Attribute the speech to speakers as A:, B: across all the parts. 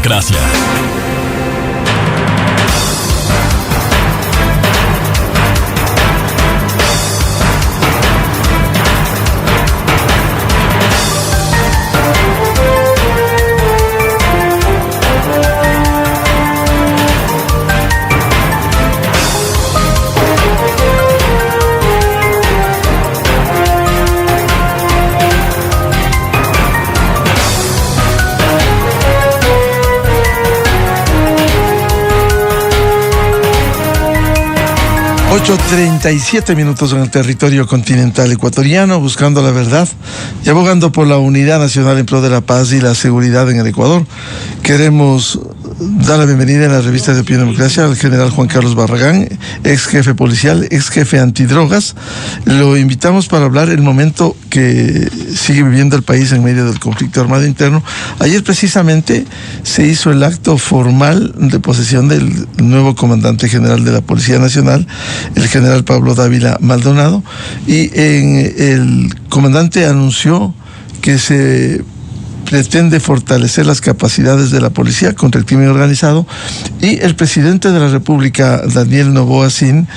A: democracia.
B: Ocho 37 minutos en el territorio continental ecuatoriano, buscando la verdad y abogando por la unidad nacional en pro de la paz y la seguridad en el Ecuador. Queremos dar la bienvenida en la revista de Opinión y Democracia al general Juan Carlos Barragán, ex jefe policial, ex jefe antidrogas. Lo invitamos para hablar el momento que sigue viviendo el país en medio del conflicto armado interno. Ayer precisamente se hizo el acto formal de posesión del nuevo comandante general de la Policía Nacional, el general Pablo Dávila Maldonado, y el comandante anunció que se pretende fortalecer las capacidades de la policía contra el crimen organizado, y el presidente de la República, Daniel Noboa Sin,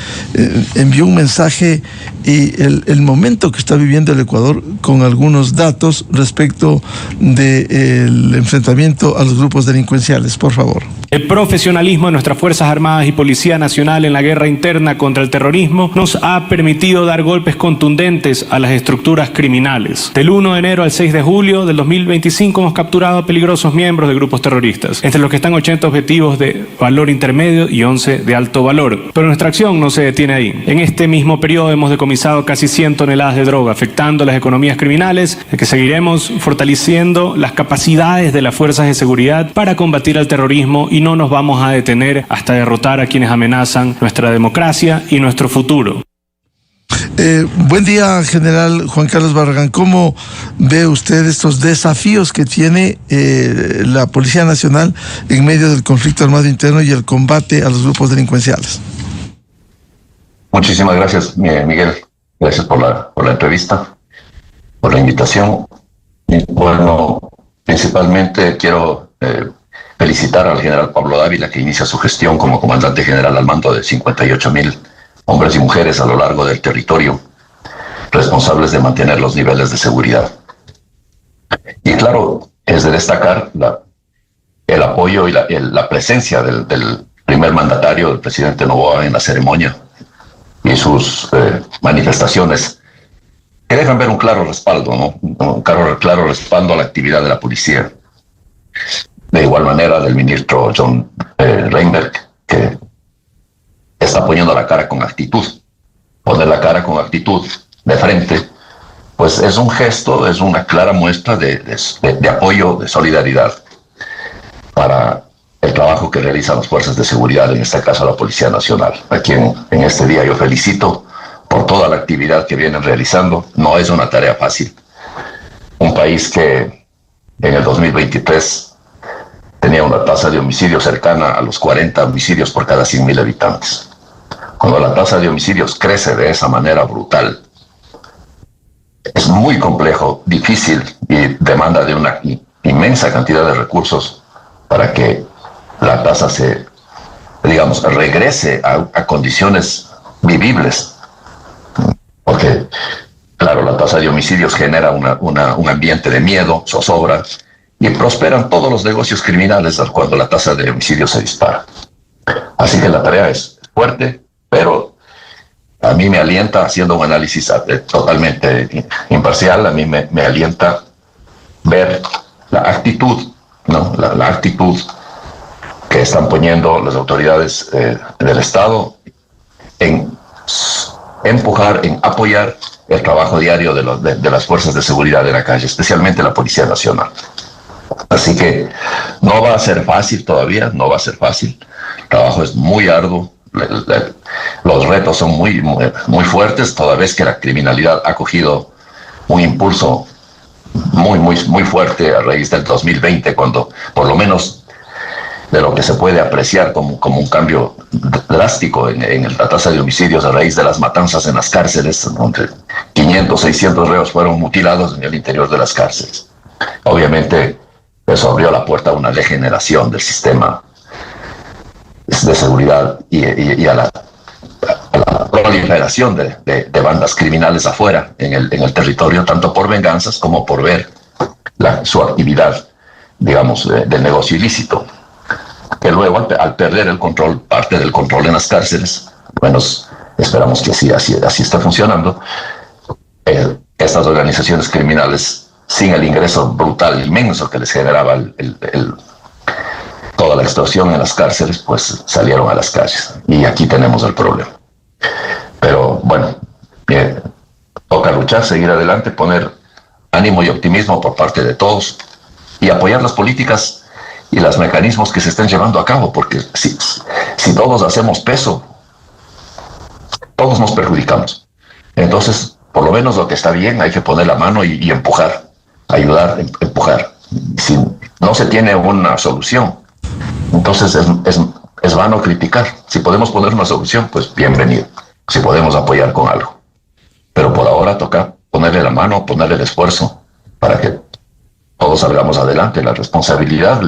B: envió un mensaje y el momento que está viviendo el Ecuador con algunos datos respecto del enfrentamiento a los grupos delincuenciales. Por favor.
C: El profesionalismo de nuestras Fuerzas Armadas y Policía Nacional en la guerra interna contra el terrorismo nos ha permitido dar golpes contundentes a las estructuras criminales. Del 1 de enero al 6 de julio del 2025 hemos capturado a peligrosos miembros de grupos terroristas, entre los que están 80 objetivos de valor intermedio y 11 de alto valor. Pero nuestra acción no se detiene ahí. En este mismo periodo hemos decomisado casi 100 toneladas de droga, afectando las economías criminales, de que seguiremos fortaleciendo las capacidades de las fuerzas de seguridad para combatir al terrorismo, y no nos vamos a detener hasta derrotar a quienes amenazan nuestra democracia y nuestro futuro.
B: Buen día, general Juan Carlos Barragán. ¿Cómo ve usted estos desafíos que tiene la Policía Nacional en medio del conflicto armado interno y el combate a los grupos delincuenciales?
D: Muchísimas gracias, Miguel. Gracias por la entrevista, por la invitación. Y bueno, principalmente quiero felicitar al general Pablo Dávila, que inicia su gestión como comandante general al mando de 58,000 hombres y mujeres a lo largo del territorio, responsables de mantener los niveles de seguridad. Y claro, es de destacar el apoyo y la presencia del primer mandatario, del presidente Noboa, en la ceremonia, y sus manifestaciones que dejan ver un claro respaldo, ¿no? Un claro respaldo a la actividad de la policía. De igual manera del ministro John Reinberg, que está poniendo la cara con actitud. Poner la cara con actitud de frente, pues es un gesto, es una clara muestra de apoyo, de solidaridad para el trabajo que realizan las fuerzas de seguridad, en este caso la Policía Nacional, a quien en este día yo felicito por toda la actividad que vienen realizando. No es una tarea fácil. Un país que en el 2023 tenía una tasa de homicidios cercana a los 40 homicidios por cada 100,000 habitantes. Cuando la tasa de homicidios crece de esa manera brutal, es muy complejo, difícil y demanda de una inmensa cantidad de recursos para que la tasa regrese a condiciones vivibles. Porque, claro, la tasa de homicidios genera un ambiente de miedo, zozobra, y prosperan todos los negocios criminales cuando la tasa de homicidios se dispara. Así que la tarea es fuerte, pero a mí me alienta, haciendo un análisis totalmente imparcial, a mí me alienta ver la actitud, ¿no? La actitud que están poniendo las autoridades del Estado en empujar, en apoyar el trabajo diario de las fuerzas de seguridad de la calle, especialmente la Policía Nacional. Así que no va a ser fácil todavía, no va a ser fácil. El trabajo es muy arduo, los retos son muy fuertes, toda vez que la criminalidad ha cogido un impulso muy fuerte a raíz del 2020, cuando por lo menos de lo que se puede apreciar como un cambio drástico en la tasa de homicidios a raíz de las matanzas en las cárceles, donde 500, 600 reos fueron mutilados en el interior de las cárceles. Obviamente Eso abrió la puerta a una degeneración del sistema de seguridad y a la proliferación de bandas criminales afuera en el territorio, tanto por venganzas como por ver su actividad, digamos, del negocio ilícito, que luego al perder el control, parte del control en las cárceles, bueno, esperamos que así esté funcionando, estas organizaciones criminales, sin el ingreso brutal, inmenso que les generaba toda la extorsión en las cárceles, pues salieron a las calles. Y aquí tenemos el problema. Pero bueno, toca luchar, seguir adelante, poner ánimo y optimismo por parte de todos y apoyar las políticas y los mecanismos que se estén llevando a cabo, porque si todos hacemos peso, todos nos perjudicamos. Entonces, por lo menos lo que está bien, hay que poner la mano y empujar, ayudar, empujar. Si no se tiene una solución, entonces es vano criticar. Si podemos poner una solución, pues bienvenido. Si podemos apoyar con algo. Pero por ahora toca ponerle la mano, ponerle el esfuerzo para que todos salgamos adelante. La responsabilidad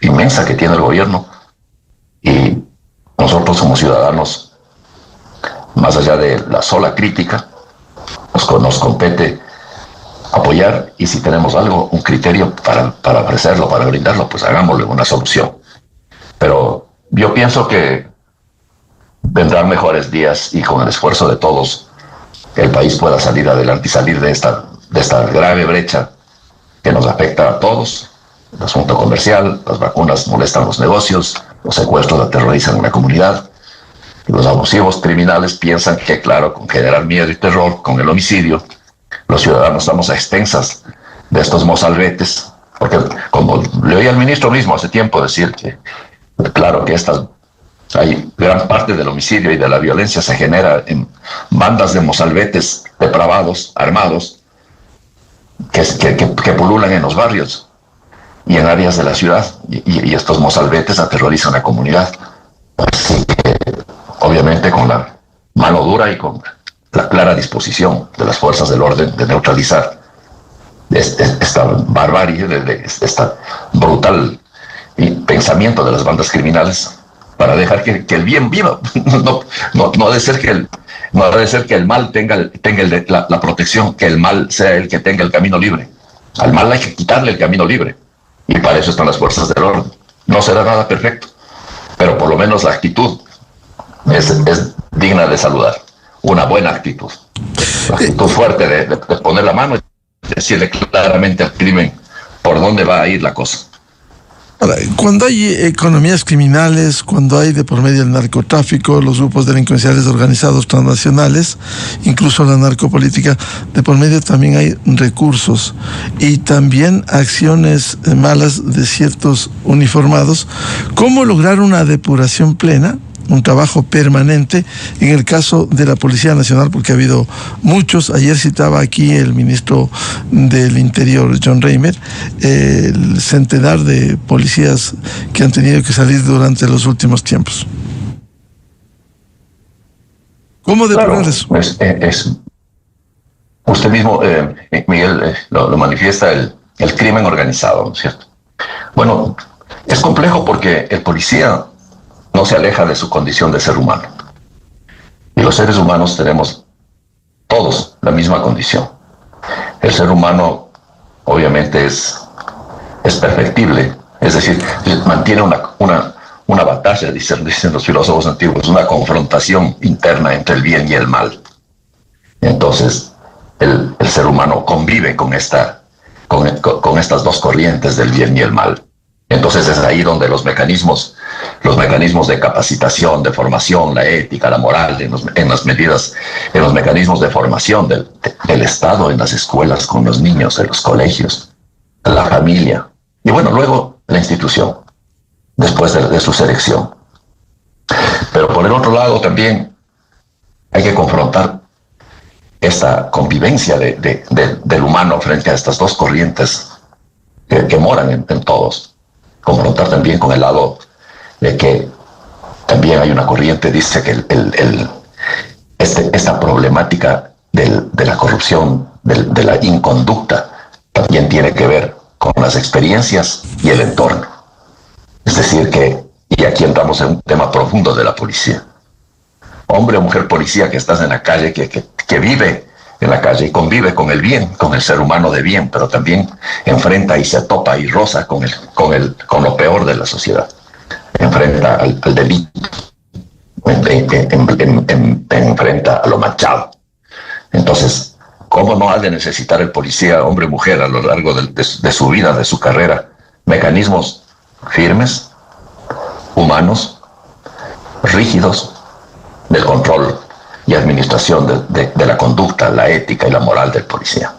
D: inmensa que tiene el gobierno y nosotros como ciudadanos, más allá de la sola crítica, nos compete apoyar, y si tenemos algo, un criterio para ofrecerlo, para brindarlo, pues hagámosle una solución. Pero yo pienso que vendrán mejores días y con el esfuerzo de todos el país pueda salir adelante y salir de esta grave brecha que nos afecta a todos. El asunto comercial, las vacunas molestan los negocios, los secuestros aterrorizan a la comunidad, los abusivos criminales piensan que, claro, con generar miedo y terror, con el homicidio, los ciudadanos estamos a expensas de estos mozalbetes, porque como le oí al ministro mismo hace tiempo decir que, claro, que hay gran parte del homicidio y de la violencia se genera en bandas de mozalbetes depravados, armados, que pululan en los barrios y en áreas de la ciudad, y estos mozalbetes aterrorizan a la comunidad. Así que, obviamente, con la mano dura y con la clara disposición de las fuerzas del orden de neutralizar esta barbarie, esta brutal pensamiento de las bandas criminales, para dejar que el bien viva. No ha de ser que el mal tenga la protección, que el mal sea el que tenga el camino libre. Al mal hay que quitarle el camino libre, y para eso están las fuerzas del orden. No será nada perfecto, pero por lo menos la actitud es digna de saludar. Una buena actitud. La actitud fuerte de poner la mano y decirle claramente al crimen por dónde va a ir la cosa.
B: Ahora, cuando hay economías criminales, cuando hay de por medio el narcotráfico, los grupos delincuenciales organizados transnacionales, incluso la narcopolítica, de por medio también hay recursos y también acciones malas de ciertos uniformados. ¿Cómo lograr una depuración plena? Un trabajo permanente en el caso de la Policía Nacional, porque ha habido muchos. Ayer citaba aquí el ministro del Interior, John Reimer, el centenar de policías que han tenido que salir durante los últimos tiempos. ¿Cómo depurar eso?
D: Pues, usted mismo, Miguel, lo manifiesta el crimen organizado, ¿no es cierto? Bueno, es complejo porque el policía no se aleja de su condición de ser humano. Y los seres humanos tenemos todos la misma condición. El ser humano obviamente es perfectible, es decir, mantiene una batalla, dicen los filósofos antiguos, una confrontación interna entre el bien y el mal. Entonces, el ser humano convive con estas dos corrientes del bien y el mal. Entonces es ahí donde los mecanismos de capacitación, de formación, la ética, la moral, en los mecanismos de formación del Estado, en las escuelas, con los niños, en los colegios, la familia, y bueno, luego la institución, después de su selección. Pero por el otro lado también hay que confrontar esta convivencia del humano frente a estas dos corrientes que moran en todos. Confrontar también con el lado de que también hay una corriente, dice que esta problemática de la corrupción, de la inconducta, también tiene que ver con las experiencias y el entorno. Es decir que, y aquí entramos en un tema profundo de la policía. Hombre o mujer policía que estás en la calle, que vive en la calle y convive con el bien, con el ser humano de bien, pero también enfrenta y se topa y roza con lo peor de la sociedad. Enfrenta al delito, enfrenta a lo manchado. Entonces, ¿cómo no ha de necesitar el policía, hombre o mujer, a lo largo de su vida, de su carrera, mecanismos firmes, humanos, rígidos, del control y administración de la conducta, la ética y la moral del policía?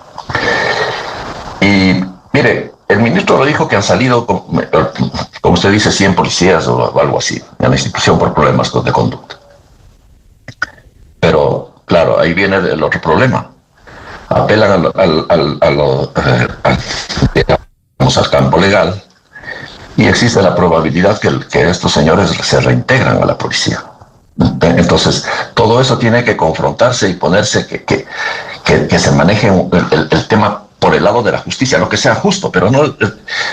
D: Y mire, el ministro lo dijo que han salido, como usted dice, 100 policías o algo así en la institución por problemas de conducta. Pero, claro, ahí viene el otro problema. Apelan al campo legal y existe la probabilidad que estos señores se reintegran a la policía. Entonces, todo eso tiene que confrontarse y ponerse que se maneje el tema por el lado de la justicia, lo que sea justo, pero no.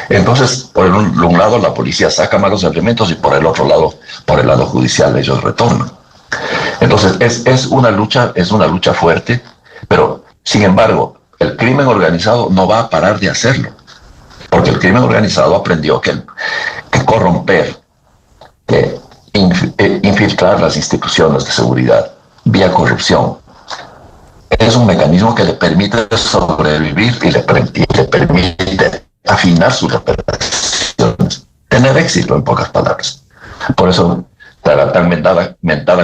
D: Entonces, por un lado la policía saca malos elementos y por el otro lado, por el lado judicial, ellos retornan. Entonces, es una lucha fuerte, pero sin embargo, el crimen organizado no va a parar de hacerlo, porque el crimen organizado aprendió que corromper, que infiltrar las instituciones de seguridad vía corrupción es un mecanismo que le permite sobrevivir y le permite afinar sus operaciones, tener éxito, en pocas palabras. Por eso la tan mentada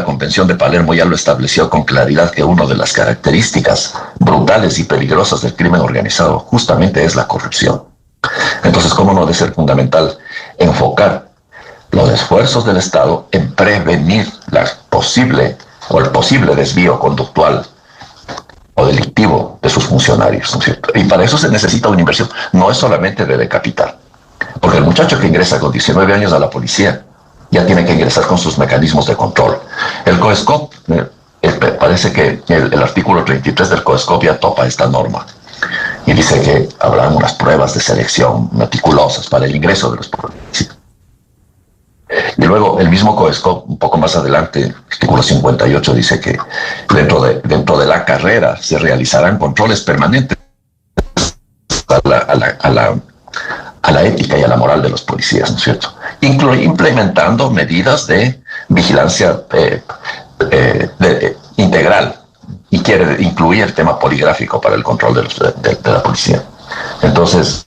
D: Convención de Palermo ya lo estableció con claridad, que una de las características brutales y peligrosas del crimen organizado justamente es la corrupción. Entonces, ¿cómo no debe ser fundamental enfocar los esfuerzos del Estado en prevenir el posible desvío conductual o delictivo de sus funcionarios, ¿no es cierto? Y para eso se necesita una inversión, no es solamente de decapitar, porque el muchacho que ingresa con 19 años a la policía ya tiene que ingresar con sus mecanismos de control. El COESCOP, parece que el artículo 33 del COESCOP ya topa esta norma y dice que habrá unas pruebas de selección meticulosas para el ingreso de los policías. Y luego el mismo COESCOP, un poco más adelante, artículo 58, dice que dentro de la carrera se realizarán controles permanentes a la ética y a la moral de los policías, ¿no es cierto? Implementando medidas de vigilancia integral, y quiere incluir el tema poligráfico para el control de la policía. Entonces,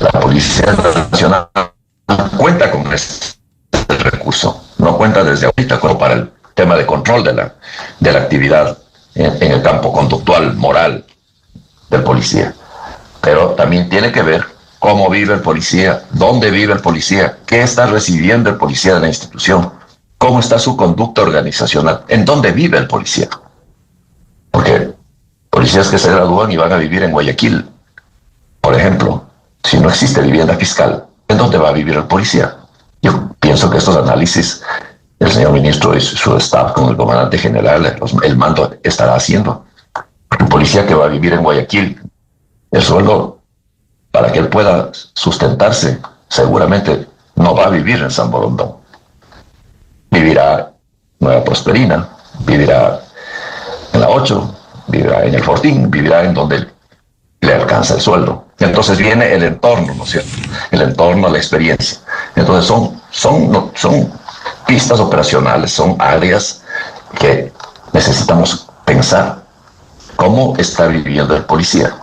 D: la Policía Nacional cuenta con este recurso, no cuenta desde ahorita como para el tema de control de la actividad en el campo conductual, moral del policía, pero también tiene que ver cómo vive el policía, dónde vive el policía, qué está recibiendo el policía de la institución, cómo está su conducta organizacional, en dónde vive el policía. Porque policías que se gradúan y van a vivir en Guayaquil, por ejemplo, si no existe vivienda fiscal, ¿en dónde va a vivir el policía? Yo pienso que estos análisis el señor ministro y su staff con el comandante general, el mando, estará haciendo. El policía que va a vivir en Guayaquil, el sueldo para que él pueda sustentarse, seguramente no va a vivir en San Borondón. Vivirá en Nueva Prosperina, vivirá en la 8, vivirá en el Fortín, vivirá en donde le alcanza el sueldo. Entonces viene el entorno, ¿no es cierto? El entorno, la experiencia. Entonces son pistas operacionales, son áreas que necesitamos pensar cómo está viviendo el policía.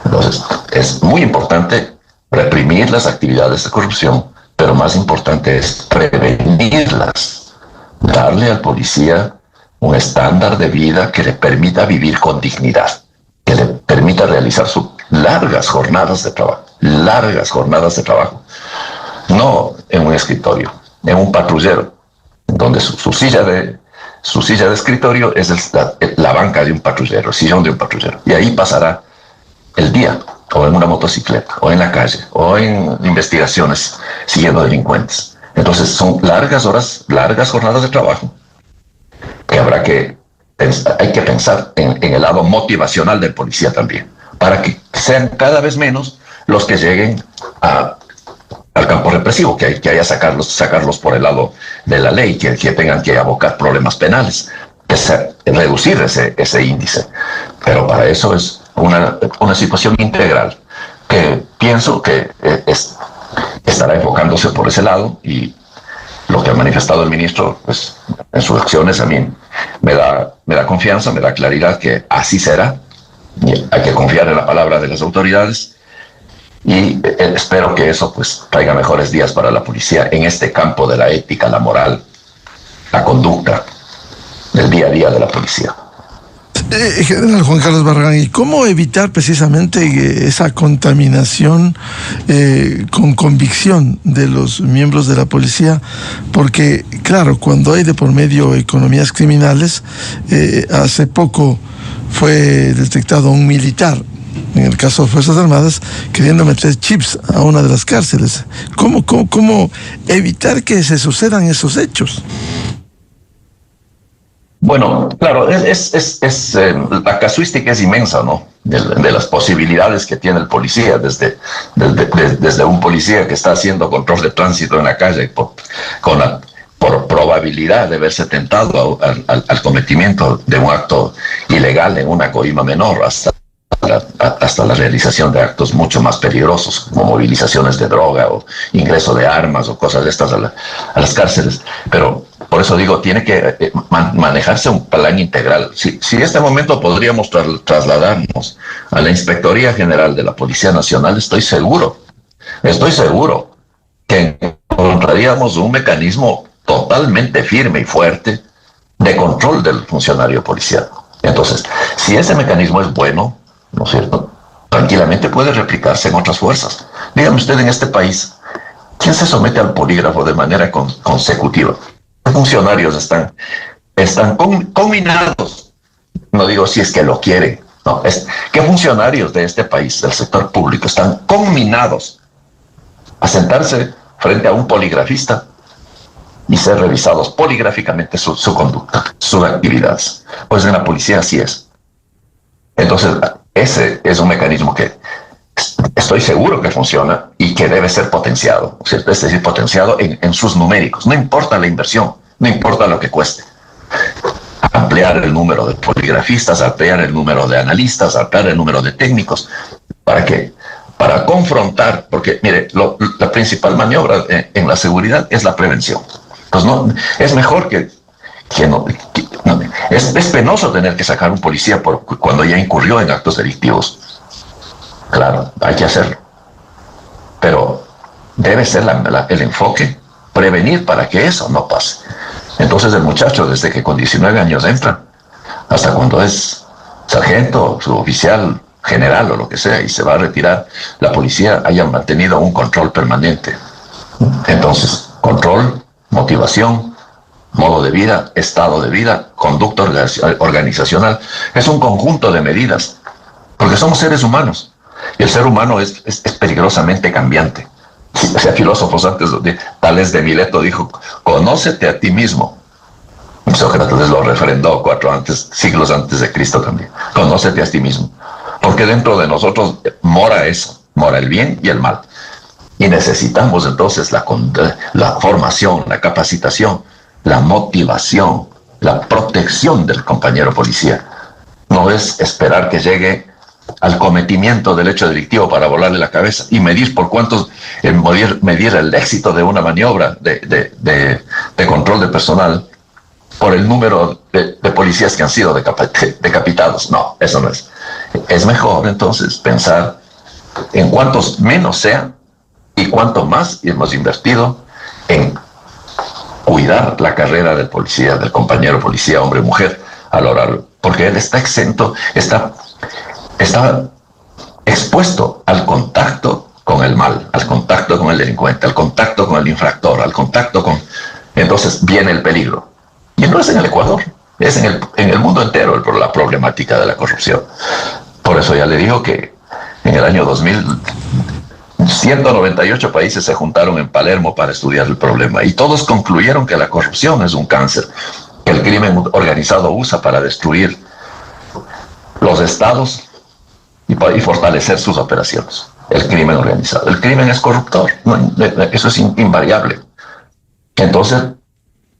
D: Entonces es muy importante reprimir las actividades de corrupción, pero más importante es prevenirlas, darle al policía un estándar de vida que le permita vivir con dignidad, que le permita realizar sus largas jornadas de trabajo, no en un escritorio, en un patrullero, donde su silla de escritorio es la banca de un patrullero, el sillón de un patrullero, y ahí pasará el día, o en una motocicleta, o en la calle, o en investigaciones siguiendo delincuentes. Entonces son largas horas, largas jornadas de trabajo, que hay que pensar en el lado motivacional del policía también, para que sean cada vez menos los que lleguen al campo represivo, que haya sacarlos por el lado de la ley, que tengan que abocar problemas penales, reducir ese índice. Pero para eso es una situación integral que pienso que estará enfocándose por ese lado, y lo que ha manifestado el ministro, pues, en sus acciones, a mí me da confianza, me da claridad que así será. Hay que confiar en la palabra de las autoridades, y espero que eso, pues, traiga mejores días para la policía en este campo de la ética, la moral, la conducta del día a día de la policía.
B: General Juan Carlos Barragán, ¿y cómo evitar precisamente esa contaminación con convicción de los miembros de la policía? Porque, claro, cuando hay de por medio economías criminales, hace poco fue detectado un militar, en el caso de Fuerzas Armadas, queriendo meter chips a una de las cárceles. ¿Cómo evitar que se sucedan esos hechos?
D: Bueno, claro, la casuística es inmensa, ¿no? De las posibilidades que tiene el policía, desde un policía que está haciendo control de tránsito en la calle por probabilidad de verse tentado al cometimiento de un acto ilegal en una coima menor, hasta la realización de actos mucho más peligrosos, como movilizaciones de droga o ingreso de armas o cosas de estas a las cárceles. Pero por eso digo, tiene que manejarse un plan integral. Si este momento podríamos trasladarnos a la Inspectoría General de la Policía Nacional, estoy seguro que encontraríamos un mecanismo totalmente firme y fuerte de control del funcionario policial. Entonces, si ese mecanismo es bueno, ¿no es cierto?, tranquilamente puede replicarse en otras fuerzas. Dígame usted, en este país, ¿quién se somete al polígrafo de manera consecutiva? ¿Qué funcionarios están conminados? No digo si es que lo quieren, no, ¿qué funcionarios de este país, del sector público, están conminados a sentarse frente a un poligrafista y ser revisados poligráficamente su conducta, sus actividades? Pues en la policía así es. Entonces, ese es un mecanismo que estoy seguro que funciona y que debe ser potenciado, ¿cierto? Es decir, potenciado en sus numéricos. No importa la inversión, no importa lo que cueste. Ampliar el número de poligrafistas, ampliar el número de analistas, ampliar el número de técnicos. ¿Para qué? Para confrontar, porque, mire, la principal maniobra en la seguridad es la prevención. Pues no, es mejor es penoso tener que sacar un policía cuando ya incurrió en actos delictivos. Claro, hay que hacerlo. Pero debe ser el enfoque prevenir para que eso no pase. Entonces el muchacho, desde que con 19 años entra, hasta cuando es sargento, suboficial, general o lo que sea, y se va a retirar, la policía haya mantenido un control permanente. Entonces, control, motivación, modo de vida, estado de vida, conducta organizacional, es un conjunto de medidas, porque somos seres humanos, y el ser humano es peligrosamente cambiante. O sea, filósofos antes, Tales de Mileto dijo, conócete a ti mismo. Sócrates lo refrendó siglos antes de Cristo también. Conócete a ti mismo, porque dentro de nosotros mora eso, mora el bien y el mal. Y necesitamos entonces la formación, la capacitación, la motivación, la protección del compañero policía. No es esperar que llegue al cometimiento del hecho delictivo para volarle la cabeza y medir medir el éxito de una maniobra de control de personal por el número de policías que han sido decapitados. No, eso no es. Es mejor entonces pensar en cuántos menos sean y cuánto más hemos invertido en cuidar la carrera del policía, del compañero policía, hombre o mujer, a lo largo, porque él está exento, está expuesto al contacto con el mal, al contacto con el delincuente, al contacto con el infractor, al contacto con... Entonces viene el peligro. Y no es en el Ecuador, es en el mundo entero la problemática de la corrupción. Por eso ya le digo que en el año 2000, 198 países se juntaron en Palermo para estudiar el problema y todos concluyeron que la corrupción es un cáncer que el crimen organizado usa para destruir los estados y fortalecer sus operaciones. el crimen organizado. El crimen es corruptor, eso es invariable. Entonces,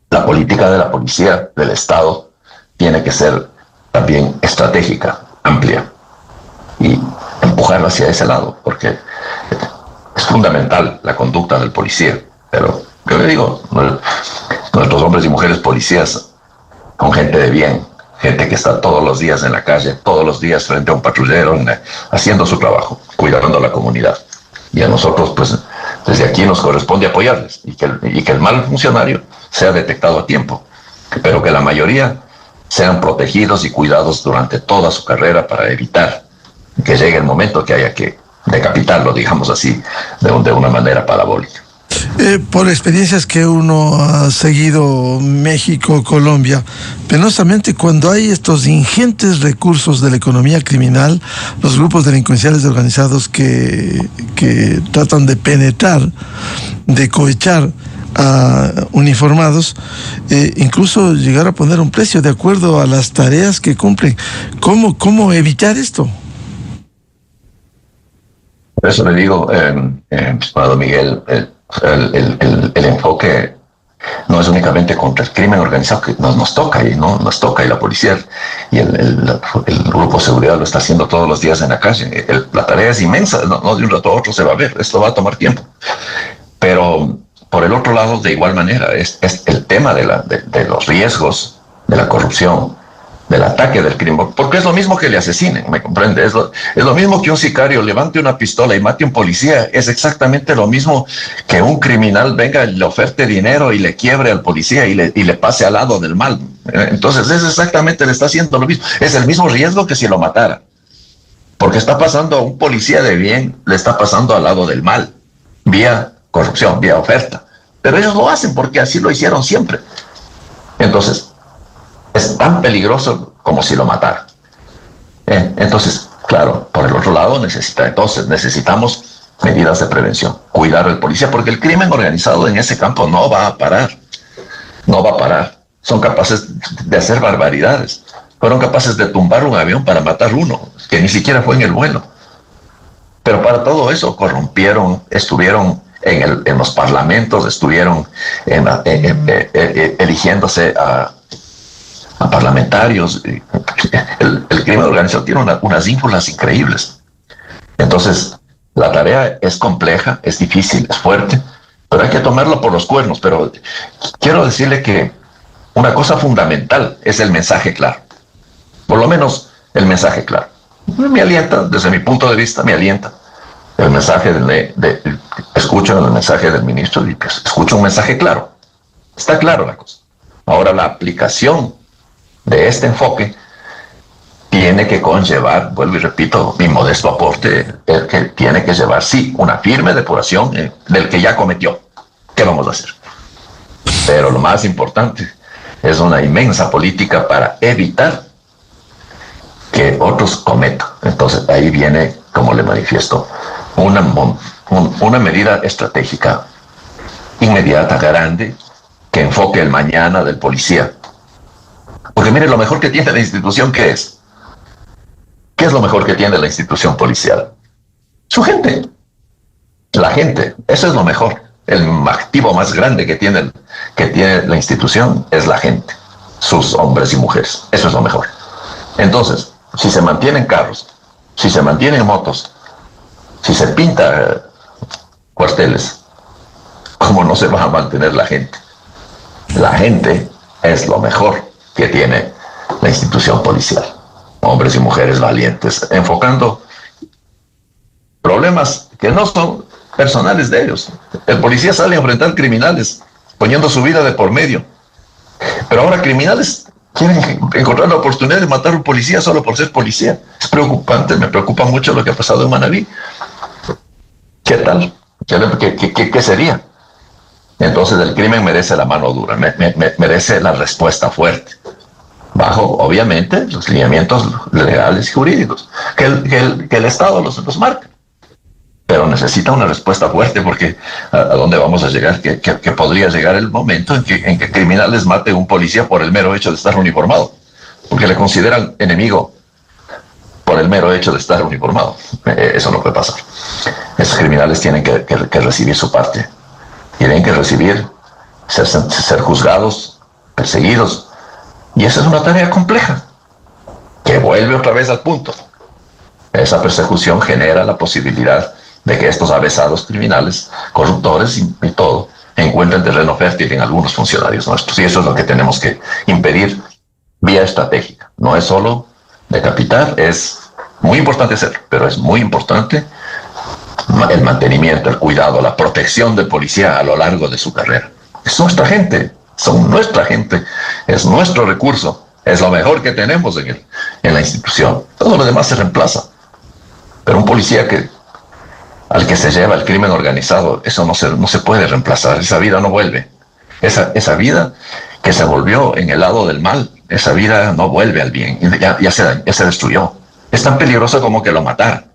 D: la política de la policía, del Estado, tiene que ser también estratégica, amplia, y empujarla hacia ese lado, porque es fundamental la conducta del policía. Pero yo le digo, nuestros hombres y mujeres policías, con gente de bien, gente que está todos los días en la calle, todos los días frente a un patrullero, haciendo su trabajo, cuidando a la comunidad. Y a nosotros, pues, desde aquí nos corresponde apoyarles y que el mal funcionario sea detectado a tiempo, pero que la mayoría sean protegidos y cuidados durante toda su carrera para evitar que llegue el momento que haya que decapitarlo, digamos así, de una manera parabólica.
B: Por experiencias que uno ha seguido México, Colombia, penosamente cuando hay estos ingentes recursos de la economía criminal, los grupos delincuenciales organizados que tratan de penetrar, de cohechar a uniformados, incluso llegar a poner un precio de acuerdo a las tareas que cumplen. ¿Cómo evitar esto?
D: Por eso le digo, estimado Miguel, el enfoque no es únicamente contra el crimen organizado, que nos toca y la policía y el grupo de seguridad lo está haciendo todos los días en la calle. La tarea es inmensa, no de un rato a otro se va a ver, esto va a tomar tiempo. Pero por el otro lado, de igual manera, es el tema de los riesgos de la corrupción, del ataque del crimen, porque es lo mismo que le asesinen, ¿me comprende? Es lo mismo que un sicario levante una pistola y mate a un policía, es exactamente lo mismo que un criminal venga y le oferte dinero y le quiebre al policía y le pase al lado del mal. Entonces es exactamente, le está haciendo lo mismo, es el mismo riesgo que si lo matara, porque está pasando a un policía de bien, le está pasando al lado del mal, vía corrupción, vía oferta, pero ellos lo hacen porque así lo hicieron siempre. Entonces, es tan peligroso como si lo matara. Entonces, claro, por el otro lado necesitamos medidas de prevención, cuidar al policía, porque el crimen organizado en ese campo no va a parar. Son capaces de hacer barbaridades. Fueron capaces de tumbar un avión para matar uno, que ni siquiera fue en el vuelo. Pero para todo eso corrompieron, estuvieron en los parlamentos, estuvieron eligiéndose a parlamentarios. El crimen organizado tiene unas ínfulas increíbles. Entonces, la tarea es compleja, es difícil, es fuerte, pero hay que tomarlo por los cuernos. Pero quiero decirle que una cosa fundamental es el mensaje claro. Por lo menos el mensaje claro. Me alienta, desde mi punto de vista, me alienta. El mensaje escucho el mensaje del ministro y pues, escucho un mensaje claro. Está claro la cosa. Ahora la aplicación de este enfoque tiene que conllevar, vuelvo y repito, mi modesto aporte, el que tiene que llevar, sí, una firme depuración del que ya cometió. ¿Qué vamos a hacer? Pero lo más importante es una inmensa política para evitar que otros cometan. Entonces ahí viene, como le manifiesto, una medida estratégica inmediata, grande, que enfoque el mañana del policía. Porque mire, lo mejor que tiene la institución, ¿qué es? ¿Qué es lo mejor que tiene la institución policial? Su gente. La gente. Eso es lo mejor. El activo más grande que tiene la institución es la gente. Sus hombres y mujeres. Eso es lo mejor. Entonces, si se mantienen carros, si se mantienen motos, si se pinta cuarteles, ¿cómo no se va a mantener la gente? La gente es lo mejor que tiene la institución policial. Hombres y mujeres valientes, enfocando problemas que no son personales de ellos. El policía sale a enfrentar criminales, poniendo su vida de por medio. Pero ahora criminales quieren encontrar la oportunidad de matar a un policía solo por ser policía. Es preocupante, me preocupa mucho lo que ha pasado en Manabí. ¿Qué tal? ¿Qué sería? Entonces el crimen merece la mano dura, merece la respuesta fuerte, bajo, obviamente, los lineamientos legales y jurídicos, que el Estado los marca. Pero necesita una respuesta fuerte, porque ¿a dónde vamos a llegar? Que podría llegar el momento en que criminales maten a un policía por el mero hecho de estar uniformado, porque le consideran enemigo por el mero hecho de estar uniformado. Eso no puede pasar. Esos criminales tienen que recibir su parte. Tienen que recibir, ser juzgados, perseguidos. Y esa es una tarea compleja, que vuelve otra vez al punto. Esa persecución genera la posibilidad de que estos avesados criminales, corruptores y todo, encuentren terreno fértil en algunos funcionarios nuestros. Y eso es lo que tenemos que impedir vía estratégica. No es solo decapitar, es muy importante hacerlo, pero es muy importante el mantenimiento, el cuidado, la protección del policía a lo largo de su carrera. Es nuestra gente, son nuestra gente, es nuestro recurso, es lo mejor que tenemos en la institución. Todo lo demás se reemplaza. Pero un policía al que se lleva el crimen organizado, eso no se puede reemplazar, esa vida no vuelve. Esa vida que se volvió en el lado del mal, esa vida no vuelve al bien, ya se destruyó. Es tan peligroso como que lo mataran.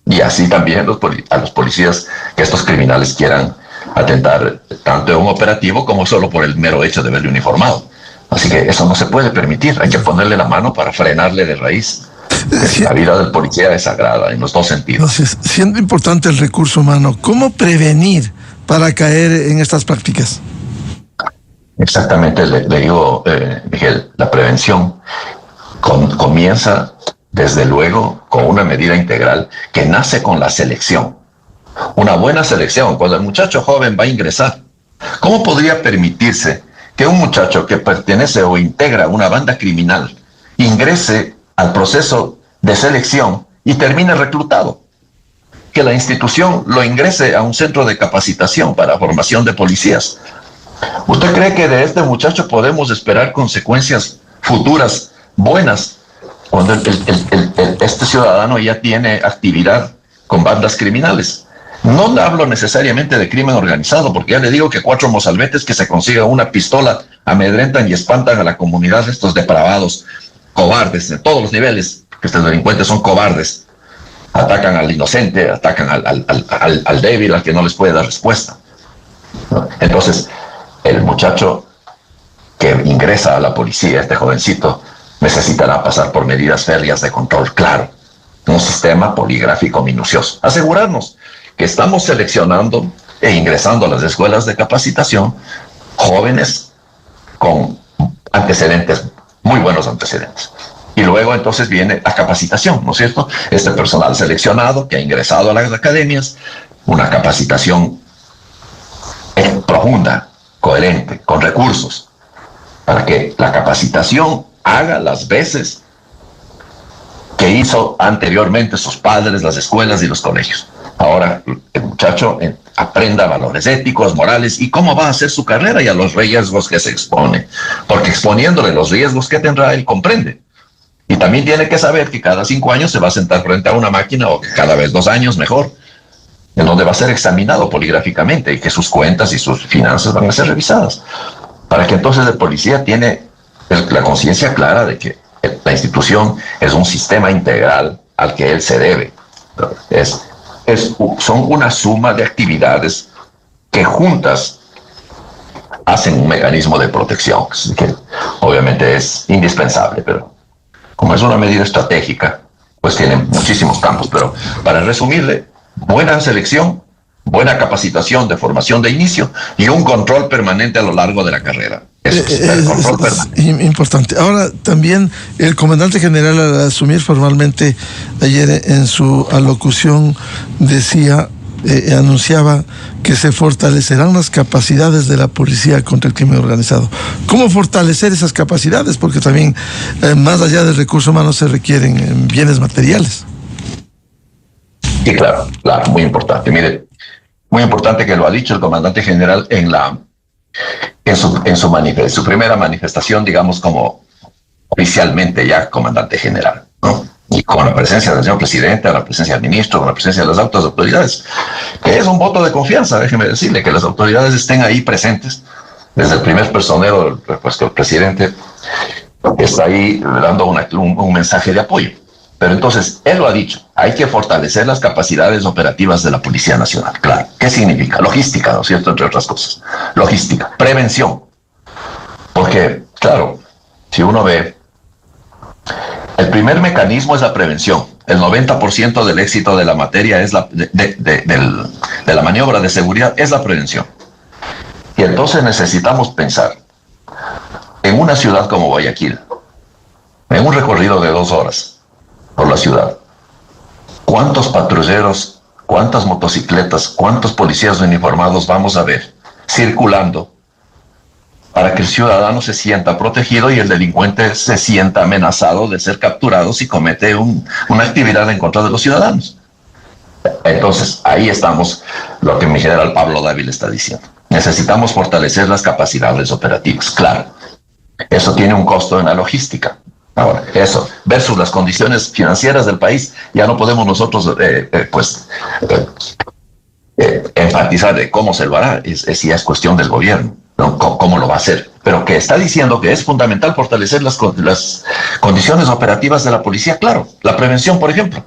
D: Y así también a los policías que estos criminales quieran atentar tanto en un operativo como solo por el mero hecho de verle uniformado. Así que eso no se puede permitir, hay que ponerle la mano para frenarle de raíz. La vida del policía es sagrada en los dos sentidos.
B: Entonces, siendo importante el recurso humano, ¿cómo prevenir para caer en estas prácticas?
D: Exactamente, le digo, Miguel, la prevención comienza desde luego con una medida integral que nace con la selección. Una buena selección, cuando el muchacho joven va a ingresar. ¿Cómo podría permitirse que un muchacho que pertenece o integra una banda criminal ingrese al proceso de selección y termine reclutado? Que la institución lo ingrese a un centro de capacitación para formación de policías. ¿Usted cree que de este muchacho podemos esperar consecuencias futuras buenas cuando este ciudadano ya tiene actividad con bandas criminales? No hablo necesariamente de crimen organizado, porque ya le digo que 4 mozalbetes que se consigan una pistola amedrentan y espantan a la comunidad de estos depravados, cobardes, de todos los niveles, que estos delincuentes son cobardes. Atacan al inocente, atacan al débil, al que no les puede dar respuesta. Entonces, el muchacho que ingresa a la policía, este jovencito, necesitará pasar por medidas férreas de control, claro. Un sistema poligráfico minucioso. Asegurarnos que estamos seleccionando e ingresando a las escuelas de capacitación jóvenes con antecedentes, muy buenos antecedentes. Y luego entonces viene la capacitación, ¿no es cierto? Este personal seleccionado que ha ingresado a las academias, una capacitación profunda, coherente, con recursos, para que la capacitación haga las veces que hizo anteriormente sus padres, las escuelas y los colegios. Ahora el muchacho aprenda valores éticos, morales y cómo va a hacer su carrera y a los riesgos que se expone, porque exponiéndole los riesgos que tendrá, él comprende. Y también tiene que saber que cada 5 años se va a sentar frente a una máquina, o que cada vez 2 años mejor, en donde va a ser examinado poligráficamente y que sus cuentas y sus finanzas van a ser revisadas, para que entonces el policía tiene la conciencia clara de que la institución es un sistema integral al que él se debe. Son una suma de actividades que juntas hacen un mecanismo de protección, que obviamente es indispensable, pero como es una medida estratégica, pues tiene muchísimos campos. Pero para resumirle, buena selección, buena capacitación de formación de inicio y un control permanente a lo largo de la carrera. Eso
B: es importante. Ahora, también el comandante general, al asumir formalmente ayer en su alocución, anunciaba que se fortalecerán las capacidades de la policía contra el crimen organizado. ¿Cómo fortalecer esas capacidades? Porque también, más allá del recurso humano, se requieren bienes materiales.
D: Sí, claro, muy importante. Mire, muy importante que lo ha dicho el comandante general en su primera manifestación, digamos, como oficialmente ya comandante general, ¿no? Y con la presencia del señor presidente, la presencia del ministro, con la presencia de las altas autoridades, que es un voto de confianza, déjeme decirle, que las autoridades estén ahí presentes, desde el primer personero, pues que el presidente está ahí dando un mensaje de apoyo. Pero entonces, él lo ha dicho, hay que fortalecer las capacidades operativas de la Policía Nacional. Claro, ¿qué significa? Logística, ¿no es cierto? Entre otras cosas. Logística, prevención. Porque, claro, si uno ve El primer mecanismo es la prevención. El 90% del éxito de la materia de la maniobra de seguridad es la prevención. Y entonces necesitamos pensar en una ciudad como Guayaquil, en un recorrido de 2 horas por la ciudad. ¿Cuántos patrulleros, cuántas motocicletas, cuántos policías uniformados vamos a ver circulando para que el ciudadano se sienta protegido y el delincuente se sienta amenazado de ser capturado si comete una actividad en contra de los ciudadanos? Entonces, ahí estamos, lo que mi general Pablo Dávila está diciendo. Necesitamos fortalecer las capacidades operativas, claro. Eso tiene un costo en la logística. Ahora, eso, versus las condiciones financieras del país, ya no podemos nosotros, enfatizar de cómo se lo hará, si es cuestión del gobierno, ¿no? ¿Cómo lo va a hacer? Pero que está diciendo que es fundamental fortalecer las condiciones operativas de la policía, claro. La prevención, por ejemplo.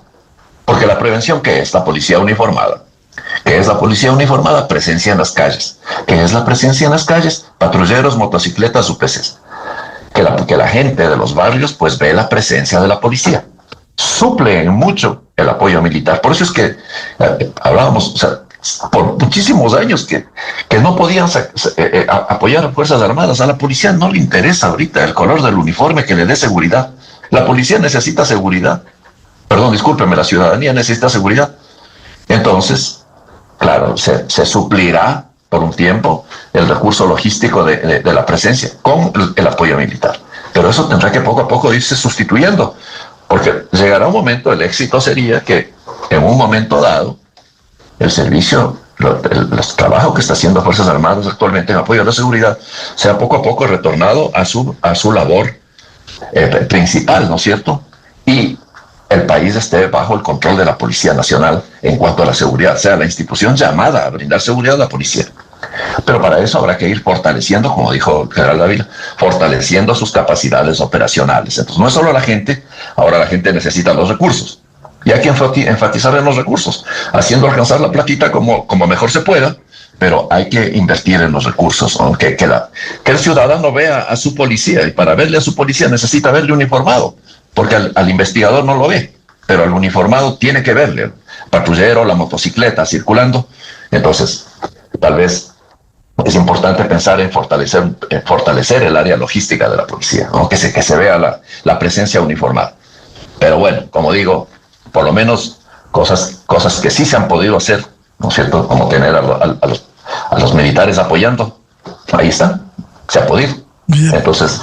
D: Porque la prevención, ¿qué es? La policía uniformada. ¿Qué es la policía uniformada? Presencia en las calles. ¿Qué es la presencia en las calles? Patrulleros, motocicletas, UPCs. Que la gente de los barrios pues ve la presencia de la policía. Suple en mucho el apoyo militar. Por eso es que hablábamos, o sea, por muchísimos años que no podían apoyar a Fuerzas Armadas. A la policía no le interesa ahorita el color del uniforme que le dé seguridad. La policía necesita seguridad. Perdón, discúlpeme, la ciudadanía necesita seguridad. Entonces, claro, se suplirá por un tiempo el recurso logístico de la presencia con el apoyo militar. Pero eso tendrá que poco a poco irse sustituyendo, porque llegará un momento, el éxito sería que en un momento dado, el servicio, el trabajo que está haciendo Fuerzas Armadas actualmente en apoyo a la seguridad, sea poco a poco retornado a su labor principal, ¿no es cierto? Y el país esté bajo el control de la Policía Nacional en cuanto a la seguridad, sea la institución llamada a brindar seguridad a la policía. Pero para eso habrá que ir fortaleciendo, como dijo el general Dávila, fortaleciendo sus capacidades operacionales. Entonces no es solo la gente, ahora la gente necesita los recursos. Y hay que enfatizar en los recursos, haciendo alcanzar la platita como mejor se pueda, pero hay que invertir en los recursos, ¿no? Que el ciudadano vea a su policía, y para verle a su policía necesita verle uniformado, porque al investigador no lo ve, pero al uniformado tiene que verle, el patrullero, la motocicleta circulando. Entonces, tal vez es importante pensar en fortalecer el área logística de la policía, ¿no? que se vea la presencia uniformada. Pero bueno, como digo, por lo menos cosas que sí se han podido hacer, ¿no es cierto? Como tener a los militares apoyando, ahí está, se ha podido. Entonces,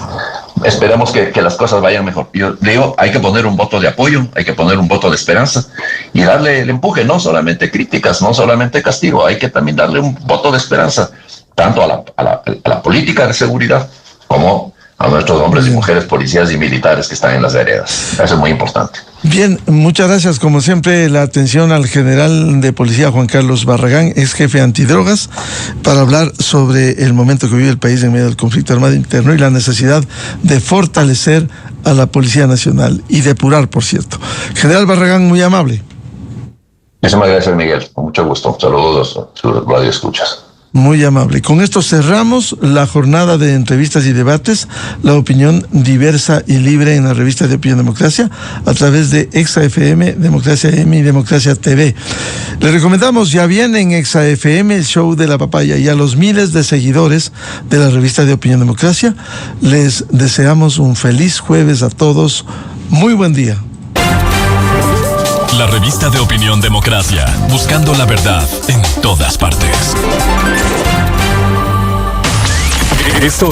D: esperemos que las cosas vayan mejor. Yo digo, hay que poner un voto de apoyo, hay que poner un voto de esperanza y darle el empuje, no solamente críticas, no solamente castigo, hay que también darle un voto de esperanza, tanto a la política de seguridad como a nuestros hombres y mujeres policías y militares que están en las veredas. Eso es muy importante.
B: Bien, muchas gracias. Como siempre, la atención al general de policía Juan Carlos Barragán, ex jefe antidrogas, para hablar sobre el momento que vive el país en medio del conflicto armado interno y la necesidad de fortalecer a la Policía Nacional y depurar, por cierto. General Barragán, muy amable.
D: Muchísimas gracias, Miguel. Con mucho gusto. Saludos a sus radioescuchas.
B: Muy amable. Con esto cerramos la jornada de entrevistas y debates, la opinión diversa y libre en la revista de Opinión Democracia, a través de ExaFM, Democracia M y Democracia TV. Les recomendamos, ya viene en ExaFM el show de la papaya, y a los miles de seguidores de la revista de Opinión Democracia, les deseamos un feliz jueves a todos. Muy buen día.
A: La revista de Opinión Democracia, buscando la verdad en todas partes. Esto